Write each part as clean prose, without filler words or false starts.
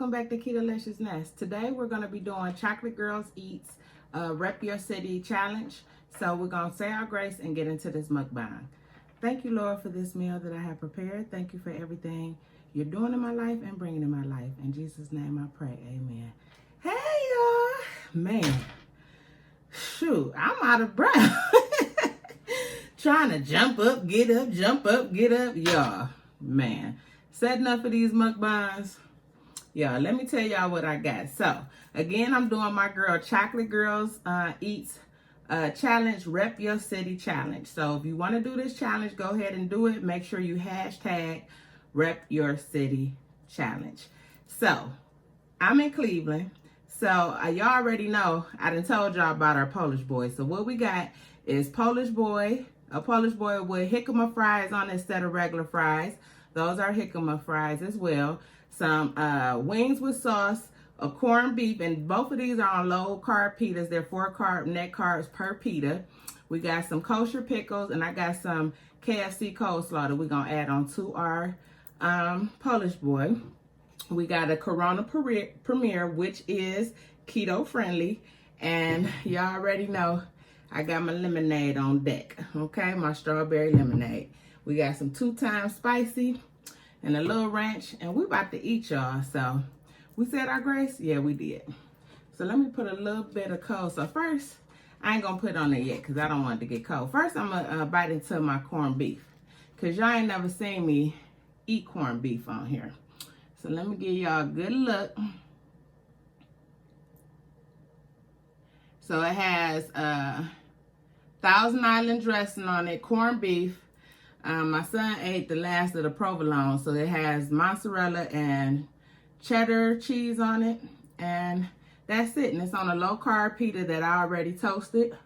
welcome back to Ketolicious Ness. Today we're going to be doing Chocolate Girls Eats Rep Your City Challenge. So we're going to say our grace and get into this mukbang. Thank you, Lord, for this meal that I have prepared. Thank you for everything you're doing in my life and bringing in my life. In Jesus' name I pray, amen. Hey, y'all. Man, shoot, I'm out of breath. Trying to jump up, get up, y'all. Man, setting up for these mukbangs. Y'all, let me tell y'all what I got. So, again, I'm doing my girl Chocolate Girls Eats Challenge, Rep Your City Challenge. So, if you want to do this challenge, go ahead and do it. Make sure you hashtag Rep Your City Challenge. So, I'm in Cleveland. So, y'all already know, I done told y'all about our Polish boy. So, what we got is Polish boy, a Polish boy with jicama fries on instead of regular fries. Those are jicama fries as well. Some wings with sauce, a corned beef, and both of these are on low carb pitas. They're 4 carb net carbs per pita. We got some kosher pickles, and I got some KFC coleslaw that we're gonna add on to our Polish boy. We got a Corona Premier, which is keto friendly, and y'all already know I got my lemonade on deck. Okay, my strawberry lemonade. We got some 2 times spicy and a little ranch, and we about to eat, y'all. So we said our grace. Yeah, we did. So let me put a little bit of cold. So first, I ain't gonna put on it yet because I don't want it to get cold. First, I'm gonna bite into my corned beef because y'all ain't never seen me eat corned beef on here. So let me give y'all a good look. So it has Thousand Island dressing on it, corned beef. My son ate the last of the provolone, so it has mozzarella and cheddar cheese on it, and that's it. And it's on a low carb pita that I already toasted.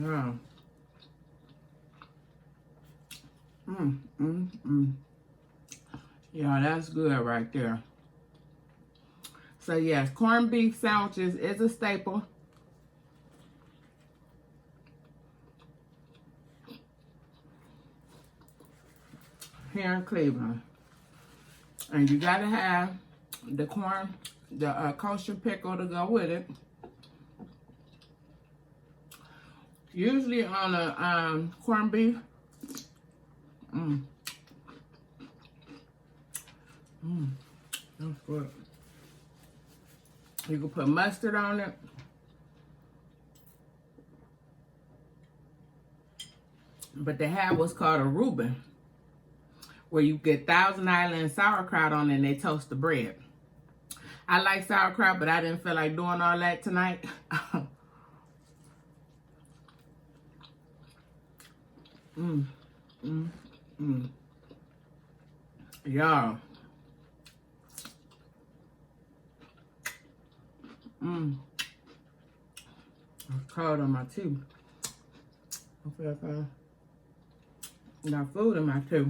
Yeah. Yeah, that's good right there. So yes, corned beef sandwiches is a staple. Here in Cleveland. And you gotta have the kosher pickle to go with it. Usually on a corned beef, that's good. You can put mustard on it. But they have what's called a Reuben, where you get Thousand Island sauerkraut on it and they toast the bread. I like sauerkraut, but I didn't feel like doing all that tonight. Y'all. It's cold on my tooth. I feel like I got food in my tooth.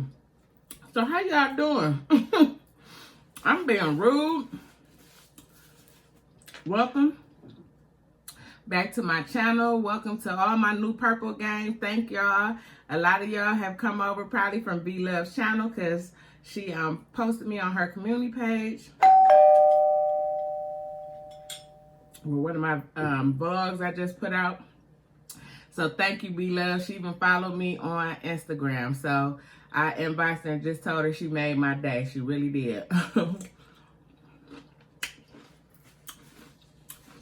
So how y'all doing? I'm being rude. Welcome back to my channel. Welcome to all my new purple gang. Thank y'all. A lot of y'all have come over probably from B Love's channel because she posted me on her community page. One of my vlogs I just put out. So thank you, B Love. She even followed me on Instagram. So I inboxed her and just told her she made my day. She really did.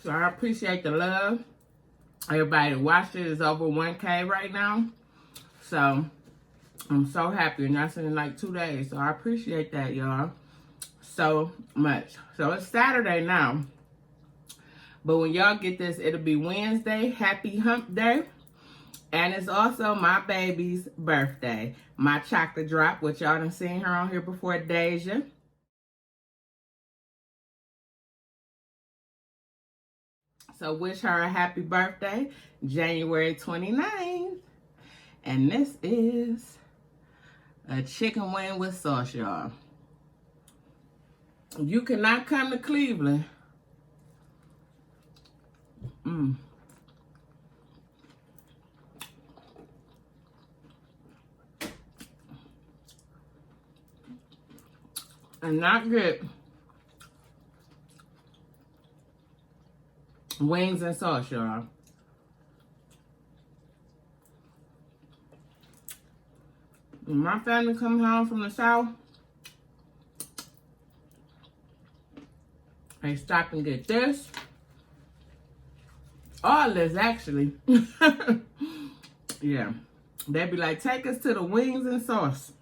So I appreciate the love. Everybody that watched it is over 1K right now. So I'm so happy. And that's in like 2 days. So I appreciate that, y'all, so much. So it's Saturday now. But when y'all get this, it'll be Wednesday. Happy hump day. And it's also my baby's birthday. My chocolate drop, which y'all done seen her on here before, Deja. So wish her a happy birthday, January 29th. And this is a chicken wing with sauce, y'all. You cannot come to Cleveland And not get wings and sauce, y'all. When my family come home from the South, they stop and get this. All this, actually. Yeah. They be like, take us to the wings and sauce.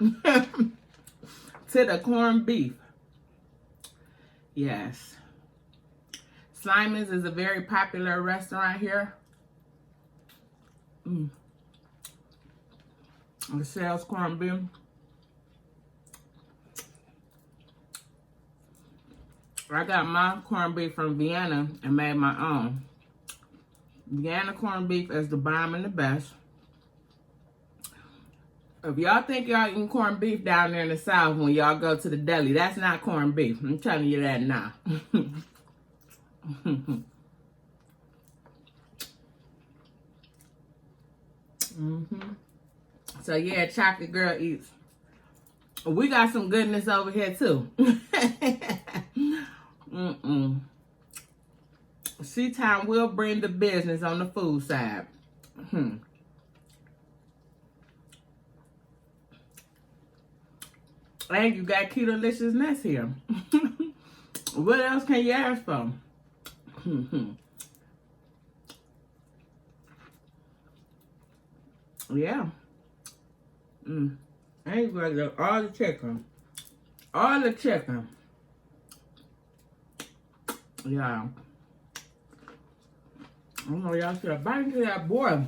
To the corned beef. Yes. Slimer's is a very popular restaurant here. It sells corned beef. I got my corned beef from Vienna and made my own. Vienna corned beef is the bomb and the best. If y'all think y'all eating corned beef down there in the South when y'all go to the deli, that's not corned beef. I'm telling you that now. So yeah, Chocolate Girl Eats. We got some goodness over here too. C-Time will bring the business on the food side. And you got Ketolicious Ness here. What else can you ask for? Yeah. And you got all the chicken. All the chicken. Yeah. I don't know, y'all should have bite into that boy.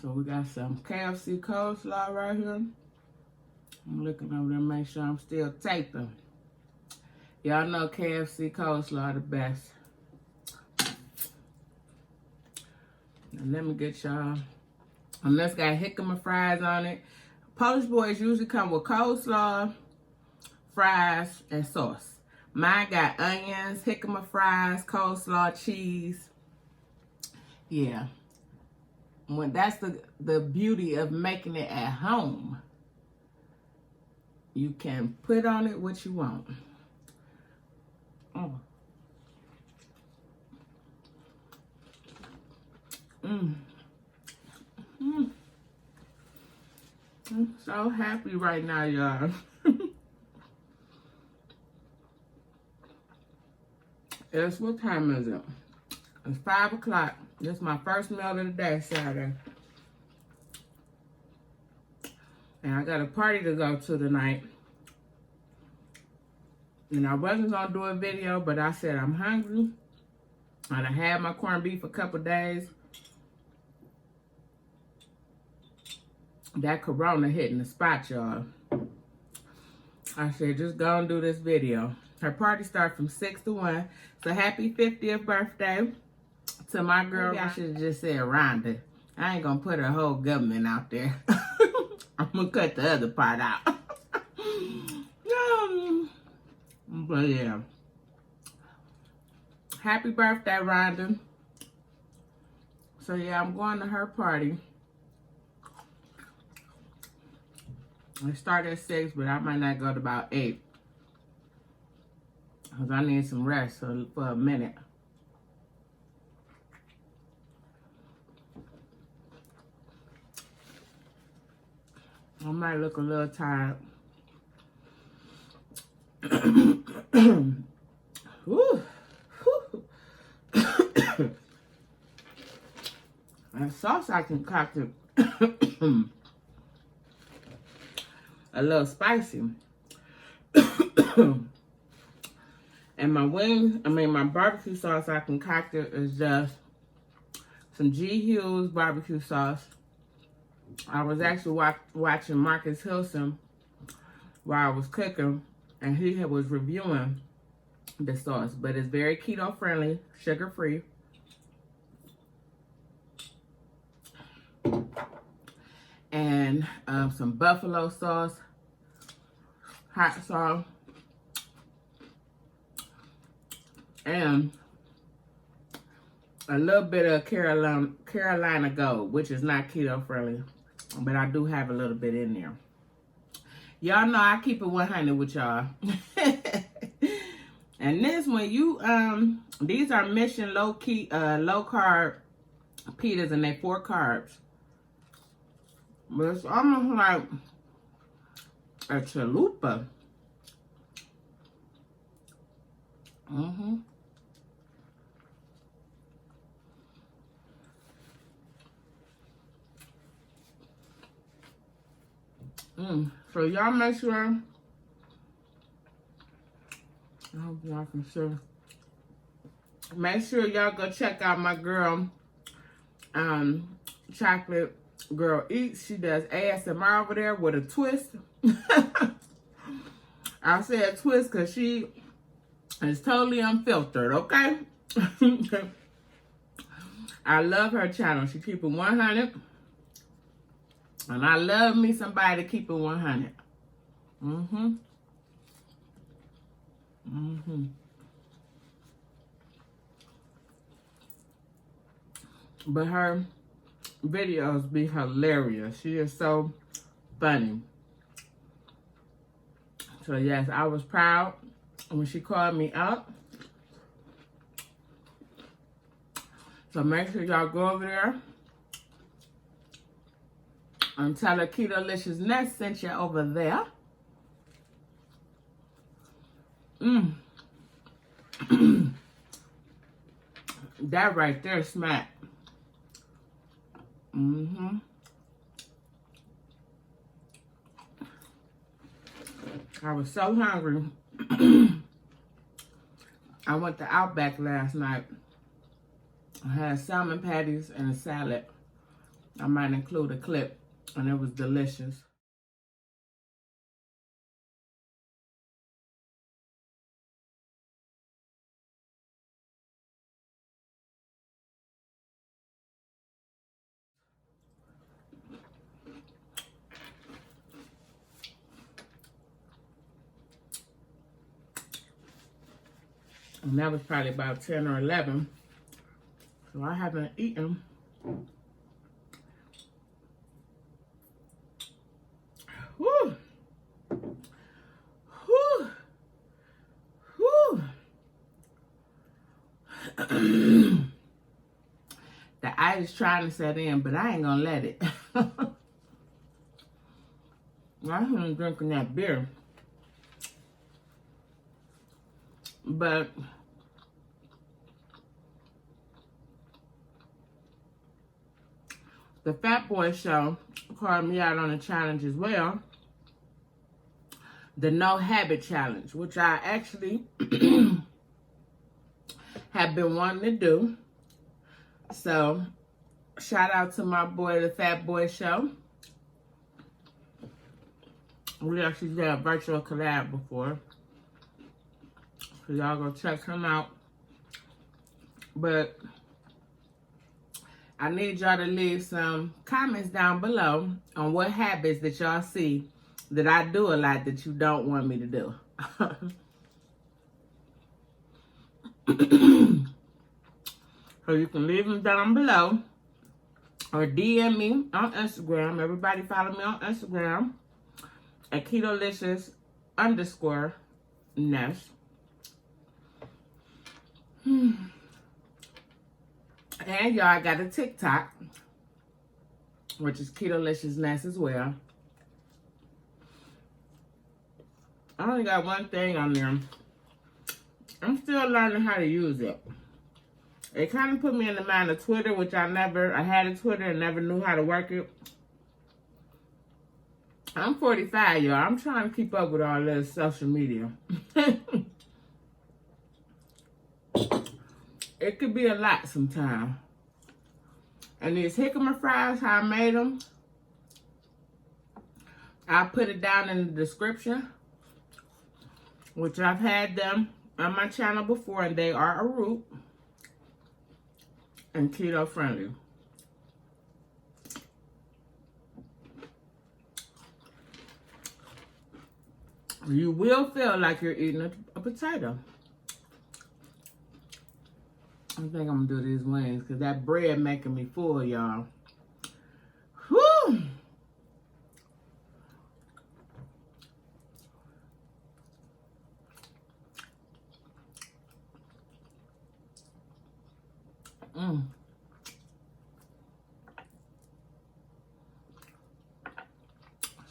So we got some KFC coleslaw right here. I'm looking over there to make sure I'm still taping. Y'all know KFC coleslaw the best. And let me get y'all. And this got jicama fries on it. Polish boys usually come with coleslaw, fries, and sauce. Mine got onions, jicama fries, coleslaw, cheese. Yeah. When that's the beauty of making it at home. You can put on it what you want. I'm so happy right now, y'all. What time is it? It's 5 o'clock. This is my first meal of the day, Saturday. And I got a party to go to tonight. And I wasn't going to do a video, but I said I'm hungry. I done had my corned beef a couple days. That corona hitting the spot, y'all. I said, just go and do this video. Her party starts from 6 to 1. So happy 50th birthday to my girl. I should have just said Rhonda. I ain't going to put her whole government out there. I'm going to cut the other part out. But yeah. Happy birthday, Rhonda. So yeah, I'm going to her party. It started at 6, but I might not go to about 8. Because I need some rest for a minute. I might look a little tired. Woo. That sauce I concocted a little spicy. And my barbecue sauce I concocted is just some G. Hughes barbecue sauce. I was actually watching Marcus Hilson while I was cooking, and he was reviewing the sauce. But it's very keto friendly, sugar free. And some buffalo sauce, hot sauce, and a little bit of Carolina Gold, which is not keto friendly, but I do have a little bit in there. Y'all know I keep it 100 with y'all. And this one, these are Mission low carb pitas, and they 4 carbs. But it's almost like a chalupa. So y'all make sure, I hope y'all can see. Make sure y'all go check out my girl, Chocolate Girl Eats. She does ASMR over there with a twist. I said twist because she is totally unfiltered, okay? I love her channel. She keep it 100. And I love me somebody to keep it 100. But her videos be hilarious. She is so funny. So yes, I was proud when she called me up. So make sure y'all go over there and tell her Ketolicious Ness sent you over there. That right there smack. I was so hungry. I went to Outback last night. I had salmon patties and a salad. I might include a clip, and it was delicious. And that was probably about 10 or 11. So I haven't eaten. Whew. Whew. Whew. The ice is trying to set in, but I ain't gonna let it. I'm drinking that beer. But the Fat Boy Show called me out on a challenge as well. The No Habit Challenge, which I actually have been wanting to do. So, shout out to my boy, the Fat Boy Show. We actually did a virtual collab before. So y'all go check him out. But I need y'all to leave some comments down below on what habits that y'all see that I do a lot that you don't want me to do. So you can leave them down below or DM me on Instagram. Everybody follow me on Instagram at Ketolicious _Ness. And y'all got a TikTok, which is Ketolicious Ness as well. I only got one thing on there. I'm still learning how to use it. It kind of put me in the mind of Twitter, which I had a Twitter and never knew how to work it. I'm 45, y'all. I'm trying to keep up with all this social media. It could be a lot sometimes. And these jicama fries, how I made them, I'll put it down in the description, which I've had them on my channel before, and they are a root and keto friendly. You will feel like you're eating a potato. I think I'm gonna do these wings because that bread making me full, y'all. Whew!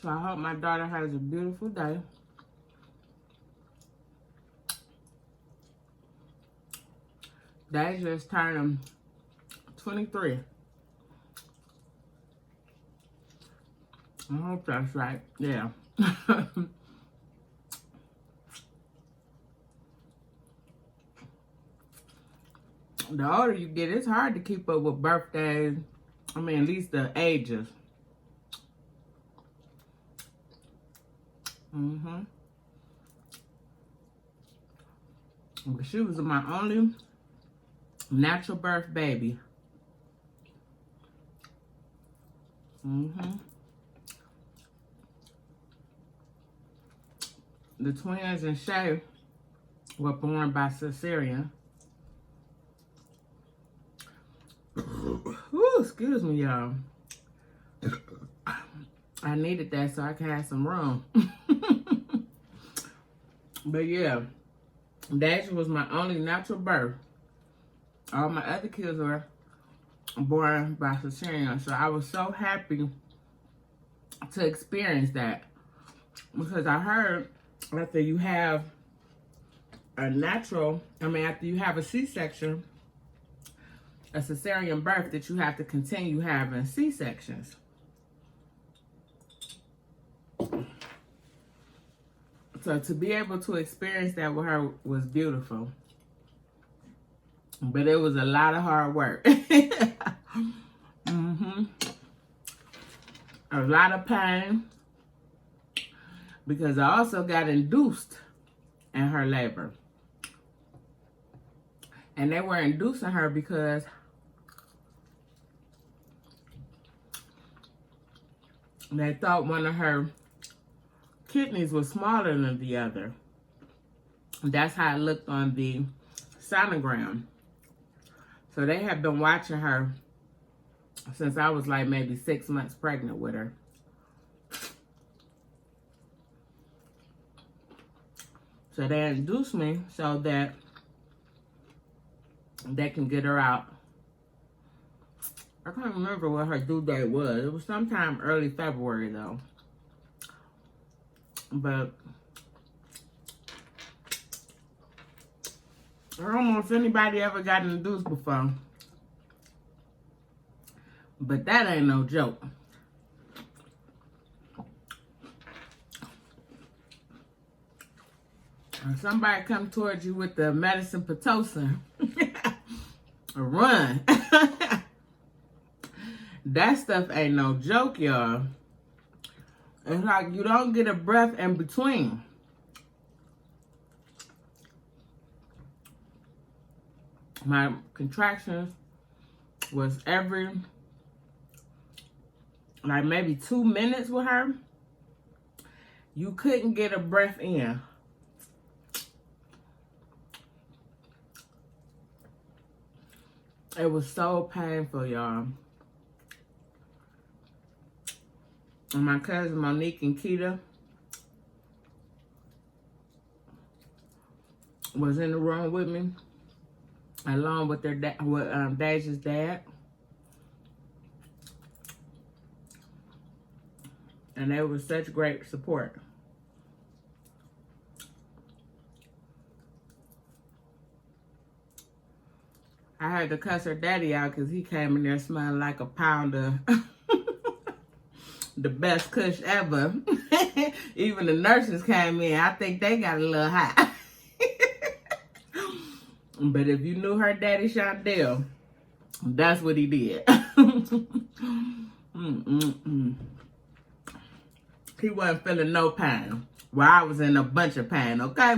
So I hope my daughter has a beautiful day. They just turned 23. I hope that's right. Yeah. The older you get, it's hard to keep up with birthdays. I mean, at least the ages. But she was my only natural birth baby. The twins and Shay were born by cesarean. Ooh, excuse me, y'all. I needed that so I could have some room. But yeah, Daisy was my only natural birth. All my other kids were born by cesarean. So I was so happy to experience that. Because I heard after you have a natural, after you have a C-section, a cesarean birth, that you have to continue having C-sections. So to be able to experience that with her was beautiful. But it was a lot of hard work. A lot of pain. Because I also got induced in her labor. And they were inducing her because they thought one of her kidneys was smaller than the other. That's how it looked on the sonogram. So they have been watching her since I was like maybe 6 months pregnant with her. So they induced me so that they can get her out. I can't remember what her due date was. It was sometime early February though. But I don't know if anybody ever got induced before. But that ain't no joke. If somebody come towards you with the medicine Pitocin, run. That stuff ain't no joke, y'all. It's like you don't get a breath in between. My contractions was every, like maybe 2 minutes with her. You couldn't get a breath in. It was so painful, y'all. And my cousin Monique and Keita was in the room with me, along with their Deja's dad. And they were such great support. I had to cuss her daddy out because he came in there smelling like a pound of the best kush ever. Even the nurses came in. I think they got a little hot. But if you knew her daddy, Shondell, that's what he did. He wasn't feeling no pain. Well, I was in a bunch of pain, okay?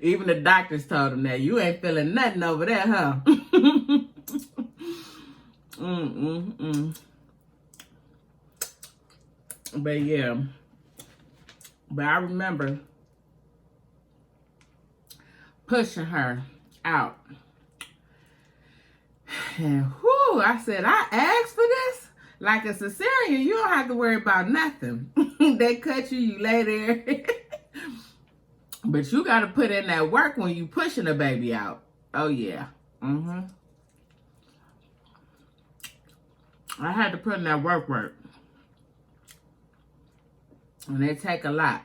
Even the doctors told him that. You ain't feeling nothing over there, huh? But yeah. But I remember pushing her out. And whoo, I said, I asked for this? Like a cesarean, you don't have to worry about nothing. They cut you, you lay there. But you got to put in that work when you pushing a baby out. Oh, yeah. I had to put in that work. And it take a lot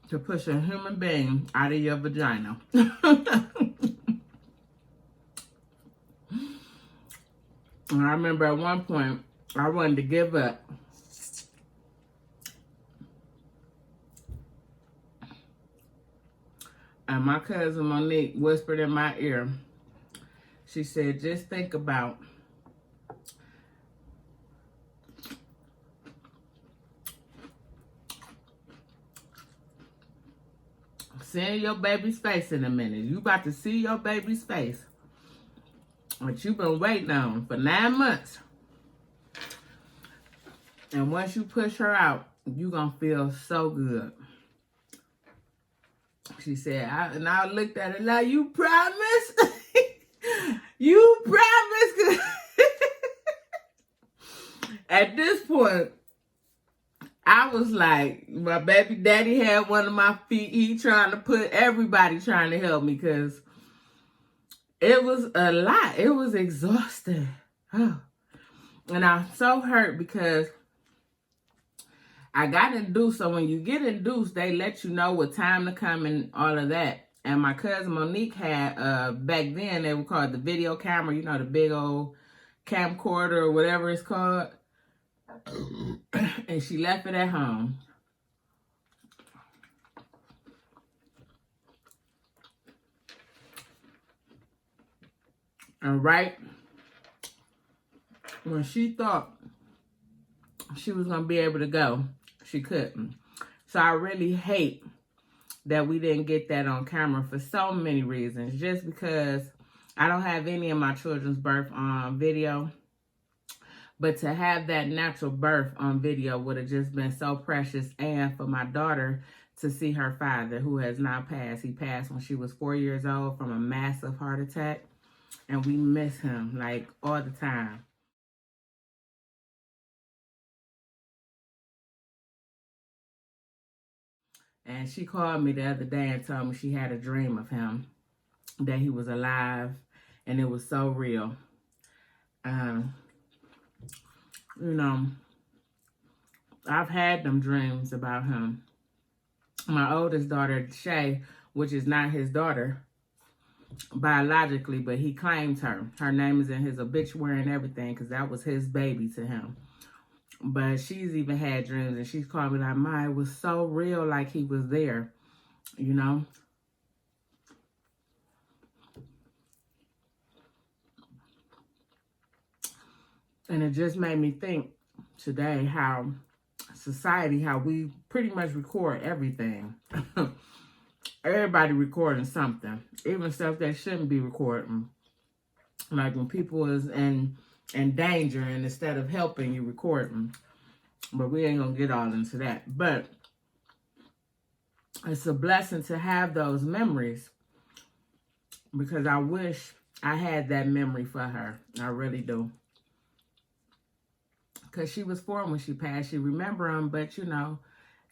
to push a human being out of your vagina. And I remember at one point, I wanted to give up. And my cousin Monique whispered in my ear. She said, just think about seeing your baby's face in a minute. You about to see your baby's face. What you've been waiting on for 9 months. And once you push her out, you're going to feel so good. She said, and I looked at her like, you promise? You promise? At this point, I was like, my baby daddy had one of my feet. He trying to put everybody trying to help me because it was a lot. It was exhausting. Oh. And I'm so hurt because I got induced. So when you get induced, they let you know what time to come and all of that. And my cousin Monique had, back then, they would call it the video camera. You know, the big old camcorder or whatever it's called. And she left it at home. And right when she thought she was going to be able to go, she couldn't. So I really hate that we didn't get that on camera for so many reasons. Just because I don't have any of my children's birth on video. But to have that natural birth on video would have just been so precious. And for my daughter to see her father, who has now passed. He passed when she was 4 years old from a massive heart attack. And we miss him, like, all the time. And she called me the other day and told me she had a dream of him, that he was alive, and it was so real. You know, I've had them dreams about him. My oldest daughter, Shay, which is not his daughter biologically, but he claims her. Her name is in his obituary and everything because that was his baby to him. But she's even had dreams, and she's called me like, Ma, it was so real, like he was there, you know? And it just made me think today how society, how we pretty much record everything. Everybody recording something, even stuff that shouldn't be recording. Like when people is in danger, and instead of helping, you record them. But we ain't gonna get all into that. But it's a blessing to have those memories, because I wish I had that memory for her. I really do. Because she was 4 when she passed. She remembered him, but, you know,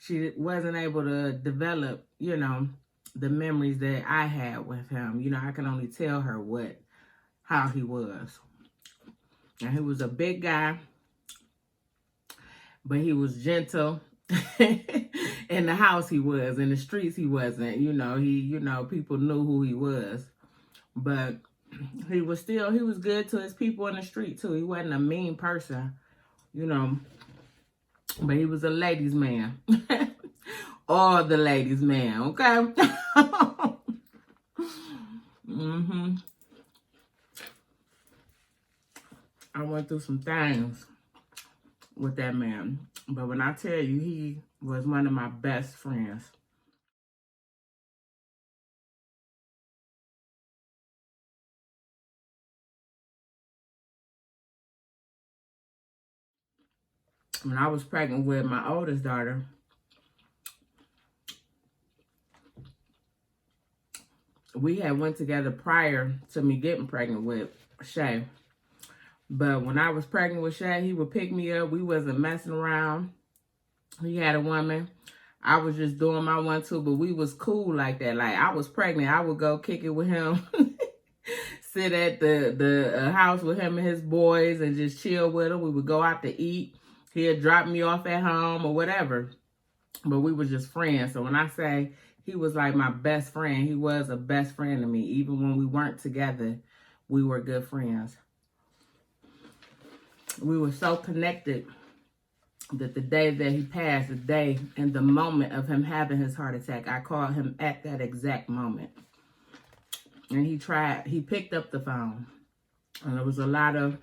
she wasn't able to develop, you know, the memories that I had with him. You know, I can only tell her how he was. And he was a big guy, but he was gentle. In the house he was, in the streets he wasn't. You know, people knew who he was. But he was good to his people in the street too. He wasn't a mean person, you know. But he was a ladies' man. All the ladies' man, okay? I went through some things with that man. But when I tell you, he was one of my best friends. When I was pregnant with my oldest daughter, we had went together prior to me getting pregnant with Shay. But when I was pregnant with Shay, he would pick me up. We wasn't messing around. He had a woman. I was just doing my one too, but we was cool like that. Like, I was pregnant. I would go kick it with him. Sit at the house with him and his boys and just chill with him. We would go out to eat. He'd drop me off at home or whatever. But we were just friends. So when I say he was like my best friend, he was a best friend to me. Even when we weren't together, we were good friends. We were so connected that the day that he passed, the day and the moment of him having his heart attack, I called him at that exact moment. And he picked up the phone. And there was a lot of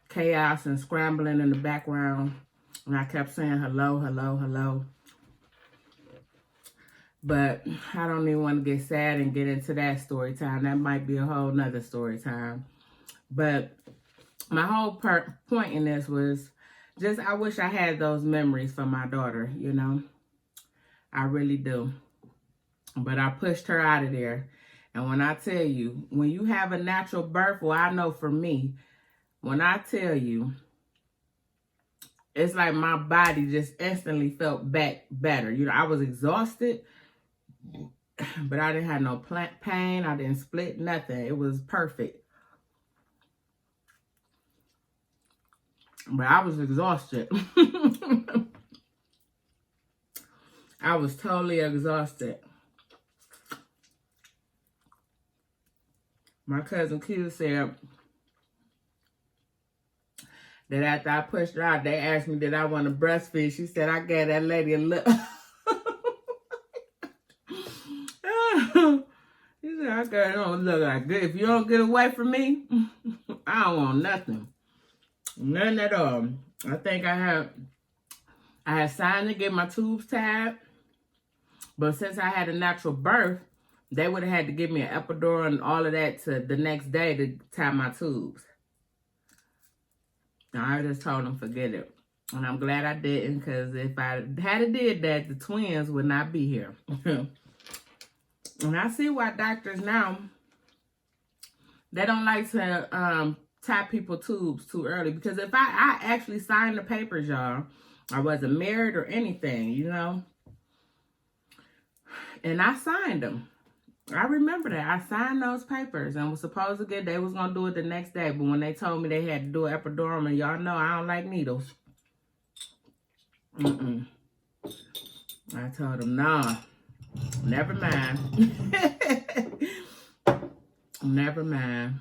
chaos and scrambling in the background. And I kept saying, hello, hello, hello. But I don't even want to get sad and get into that story time. That might be a whole nother story time. But my whole point in this was just, I wish I had those memories for my daughter, you know. I really do. But I pushed her out of there. And when I tell you, when you have a natural birth, well, I know for me, when I tell you, it's like my body just instantly felt back better. You know, I was exhausted, but I didn't have no pain. I didn't split, nothing. It was perfect. But I was exhausted. I was totally exhausted. My cousin Q said that after I pushed her out, they asked me did I want to breastfeed. She said I gave that lady a look. She said I don't look like good. If you don't get away from me, I don't want nothing. None at all. I think I had signed to get my tubes tied. But since I had a natural birth, they would have had to give me an epidural and all of that to the next day to tie my tubes. And I just told them forget it. And I'm glad I didn't, because if I had did that, the twins would not be here. And I see why doctors now, they don't like to tie people tubes too early. Because if I actually signed the papers, y'all, I wasn't married or anything, you know. And I signed them. I remember that. I signed those papers and was supposed to they was going to do it the next day. But when they told me they had to do an epidural, and y'all know I don't like needles. I told them, nah, never mind. Never mind.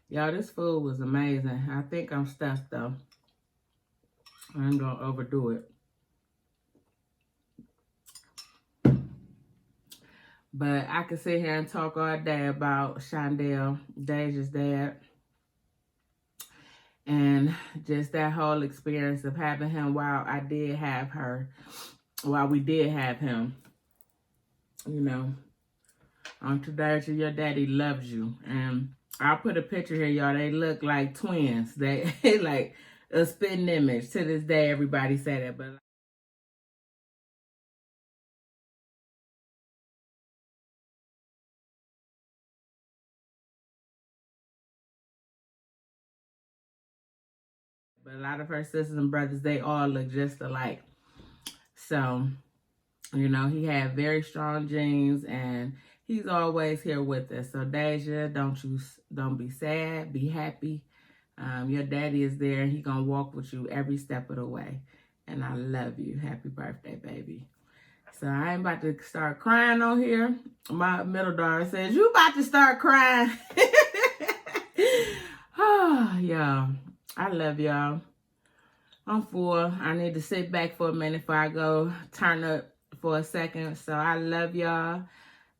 Y'all, this food was amazing. I think I'm stuffed, though. I ain't going to overdo it. But I could sit here and talk all day about Shondell, Deja's dad. And just that whole experience of having him while I did have her. While we did have him. You know. Uncle Deja, your daddy loves you. And I'll put a picture here, y'all. They look like twins. They like a spitting image. To this day, everybody say that. But a lot of her sisters and brothers, they all look just alike. So, you know, he had very strong genes, and he's always here with us. So, Deja, don't be sad. Be happy. Your daddy is there, and he's going to walk with you every step of the way. And I love you. Happy birthday, baby. So, I ain't about to start crying on here. My middle daughter says, you about to start crying. Oh, y'all. I love y'all. I'm full. I need to sit back for a minute before I go turn up for a second. So I love y'all.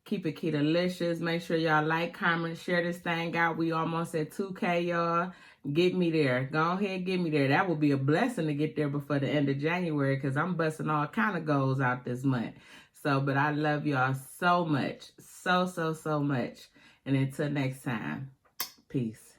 Keep it Ketolicious. Make sure y'all like, comment, share this thing out. We almost at 2K, y'all. Get me there. Go ahead, get me there. That would be a blessing to get there before the end of January, because I'm busting all kind of goals out this month. So, but I love y'all so much. So much. And until next time, peace.